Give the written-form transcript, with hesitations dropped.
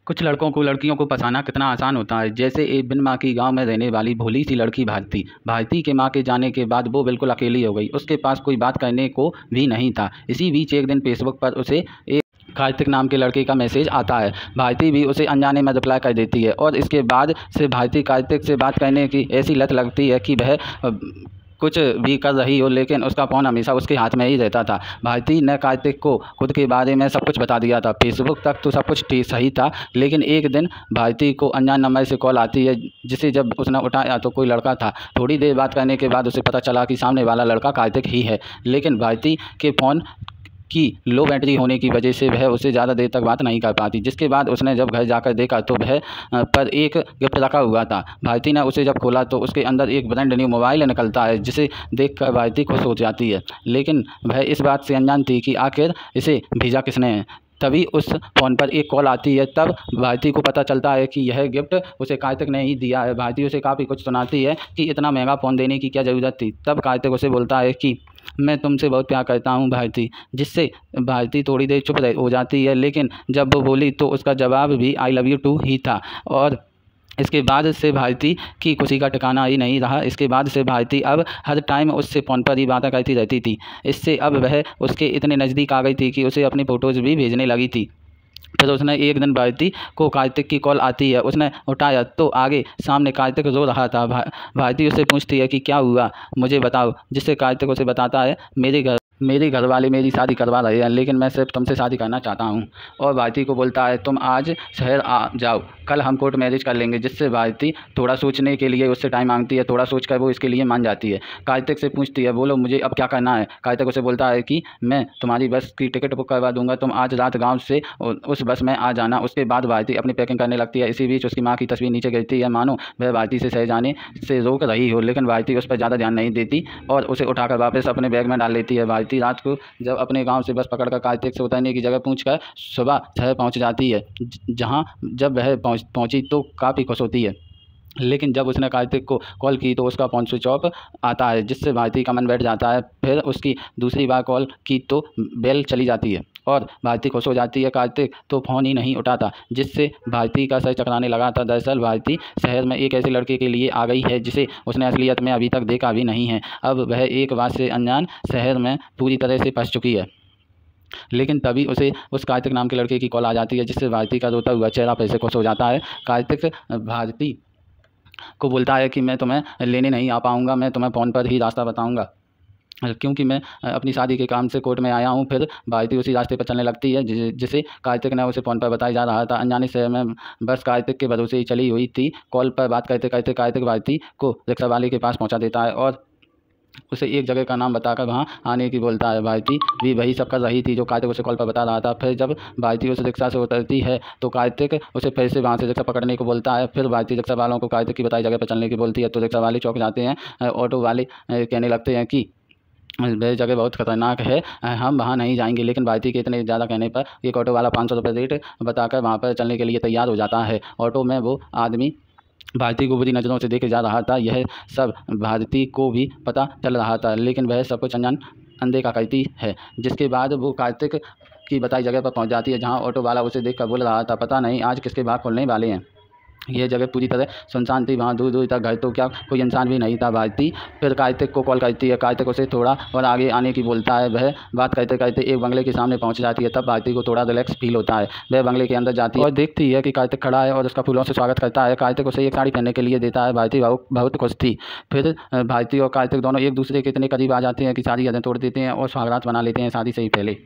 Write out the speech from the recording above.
कुछ लड़कों को लड़कियों को फंसाना कितना आसान होता है। जैसे एक बिन माँ की गांव में रहने वाली भोली सी लड़की भारती। भारती के माँ के जाने के बाद वो बिल्कुल अकेली हो गई। उसके पास कोई बात करने को भी नहीं था। इसी बीच एक दिन फेसबुक पर उसे एक कार्तिक नाम के लड़के का मैसेज आता है। भारती भी उसे अनजाने में रिप्लाई कर देती है और इसके बाद से भारती कार्तिक से बात करने की ऐसी लत लगती है कि वह कुछ भी कर रही हो लेकिन उसका फ़ोन हमेशा उसके हाथ में ही रहता था। भारती ने कार्तिक को खुद के बारे में सब कुछ बता दिया था। फेसबुक तक तो सब कुछ ठीक सही था, लेकिन एक दिन भारती को अनजान नंबर से कॉल आती है, जिसे जब उसने उठाया तो कोई लड़का था। थोड़ी देर बात करने के बाद उसे पता चला कि सामने वाला लड़का कार्तिक ही है, लेकिन भारती के फ़ोन की लो बैटरी होने की वजह से वह उससे ज़्यादा देर तक बात नहीं कर पाती। जिसके बाद उसने जब घर जाकर देखा तो वह पर एक गिफ्ट रखा हुआ था। भारती ने उसे जब खोला तो उसके अंदर एक ब्रांड न्यू मोबाइल निकलता है, जिसे देखकर भारती खुश हो जाती है, लेकिन वह इस बात से अनजान थी कि आखिर इसे भेजा किसने है। तभी उस फ़ोन पर एक कॉल आती है। तब भारती को पता चलता है कि यह गिफ्ट उसे कार्तिक ने ही दिया है। भारती उसे काफ़ी कुछ सुनाती है कि इतना महंगा फ़ोन देने की क्या ज़रूरत थी। तब कार्तिक उसे बोलता है कि मैं तुमसे बहुत प्यार करता हूँ भारती, जिससे भारती थोड़ी देर चुप हो जाती है, लेकिन जब वो बोली तो उसका जवाब भी आई लव यू टू ही था। और इसके बाद से भारती की खुशी का ठिकाना ही नहीं रहा। इसके बाद से भारती अब हर टाइम उससे फ़ोन पर ही बातें करती रहती थी। इससे अब वह उसके इतने नज़दीक आ गई थी कि उसे अपनी फ़ोटोज़ भी भेजने लगी थी। फिर उसने एक दिन भारती को कार्तिक की कॉल आती है। उसने उठाया तो आगे सामने कार्तिक रो रहा था। भारती उससे पूछती है कि क्या हुआ, मुझे बताओ, जिससे कार्तिक उसे बताता है मेरे घर वाले मेरी शादी करवा रहे हैं, लेकिन मैं सिर्फ तुमसे शादी करना चाहता हूँ। और भारती को बोलता है तुम आज शहर आ जाओ, कल हम कोर्ट मैरिज कर लेंगे। जिससे भारती थोड़ा सोचने के लिए उससे टाइम मांगती है। थोड़ा सोचकर वो इसके लिए मान जाती है। कार्तिक से पूछती है बोलो मुझे अब क्या करना है। कार्तिक उसे बोलता है कि मैं तुम्हारी बस की टिकट बुक करवा दूंगा, तुम आज रात गाँव से उस बस में आ जाना। उसके बाद भारती अपनी पैकिंग करने लगती है। इसी बीच उसकी माँ की तस्वीर नीचे गिरती है, मानो वह भारती से शहर जाने से रोक रही हो, लेकिन भारती उस पर ज़्यादा ध्यान नहीं देती और उसे उठाकर वापस अपने बैग में डाल लेती है। भारती रात को जब अपने गांव से बस पकड़कर कार्तिक से उतरने की जगह पूछकर सुबह शहर पहुंच जाती है। जहां जब वह पहुंची तो काफ़ी खुश होती है, लेकिन जब उसने कार्तिक को कॉल की तो उसका फ़ोन स्विच ऑफ आता है, जिससे भारती का मन बैठ जाता है। फिर उसकी दूसरी बार कॉल की तो बेल चली जाती है और भारती खुश हो जाती है। कार्तिक तो फ़ोन ही नहीं उठाता, जिससे भारती का सर चकराने लगा था। दरअसल भारती शहर में एक ऐसे लड़के के लिए आ गई है जिसे उसने असलियत में अभी तक देखा भी नहीं है। अब वह एक बात से अनजान शहर में पूरी तरह से फंस चुकी है। लेकिन तभी उसे उस कार्तिक नाम के लड़के की कॉल आ जाती है, जिससे भारती का रोता हुआ चेहरा फिर से खुश हो जाता है। कार्तिक भारती को बोलता है कि मैं तुम्हें लेने नहीं आ पाऊँगा, मैं तुम्हें फ़ोन पर ही रास्ता बताऊँगा, क्योंकि मैं अपनी शादी के काम से कोर्ट में आया हूँ। फिर भारती उसी रास्ते पर चलने लगती है जिसे कार्तिक ने उसे फ़ोन पर बताया जा रहा था। अनजाने शहर में बस कार्तिक के भरोसे ही चली हुई थी। कॉल पर बात करते करते कार्तिक भारती को रिक्शा वाले के पास पहुँचा देता है और उसे एक जगह का नाम बताकर वहाँ आने की बोलता है। भारती भी वही सब कर रही थी जो कार्तिक उसे कॉल पर बता रहा था। फिर जब भारती उस रिक्शा से उतरती है तो कार्तिक उसे फिर से वहाँ से रिक्शा पकड़ने को बोलता है। फिर भारती रिक्शा वालों को कार्तिक की बताई जगह पर चलने की बोलती है, तो रिक्शा वाले चौंक जाते हैं। ऑटो वाले कहने लगते हैं कि वह जगह बहुत खतरनाक है, हम वहाँ नहीं जाएंगे। लेकिन भारती के इतने ज़्यादा कहने पर एक ऑटो वाला 500 रुपये रेट बताकर वहाँ पर चलने के लिए तैयार हो जाता है। ऑटो में वो आदमी भारती को बुरी नज़रों से देखे जा रहा था। यह सब भारती को भी पता चल रहा था, लेकिन वह सब कुछ अनजान अनदेखा करती है। जिसके बाद वो कार्तिक की बताई जगह पर पहुंच जाती है, जहां ऑटो वाला उसे देखकर बोल रहा था पता नहीं आज किसके भाग खुलने वाले हैं। यह जगह पूरी तरह सुनसान थी, वहाँ दूर दूर तक घर तो क्या कोई इंसान भी नहीं था। भारती फिर कार्तिक को कॉल करती है। कार्तिक उसे थोड़ा और आगे आने की बोलता है। वह बात करते करते एक बंगले के सामने पहुँच जाती है। तब भारती को थोड़ा रिलैक्स फील होता है। वह बंगले के अंदर जाती है और देखती है कि कार्तिक खड़ा है और उसका फूलों से स्वागत करता है। कार्तिक उसे एक साड़ी पहनने के लिए देता है। भारती बहुत खुश थी। फिर भारती और कार्तिक दोनों एक दूसरे के इतने करीब आ जाते हैं कि सारी हदें तोड़ देते हैं और सुहागरात बना लेते हैं शादी से ही पहले।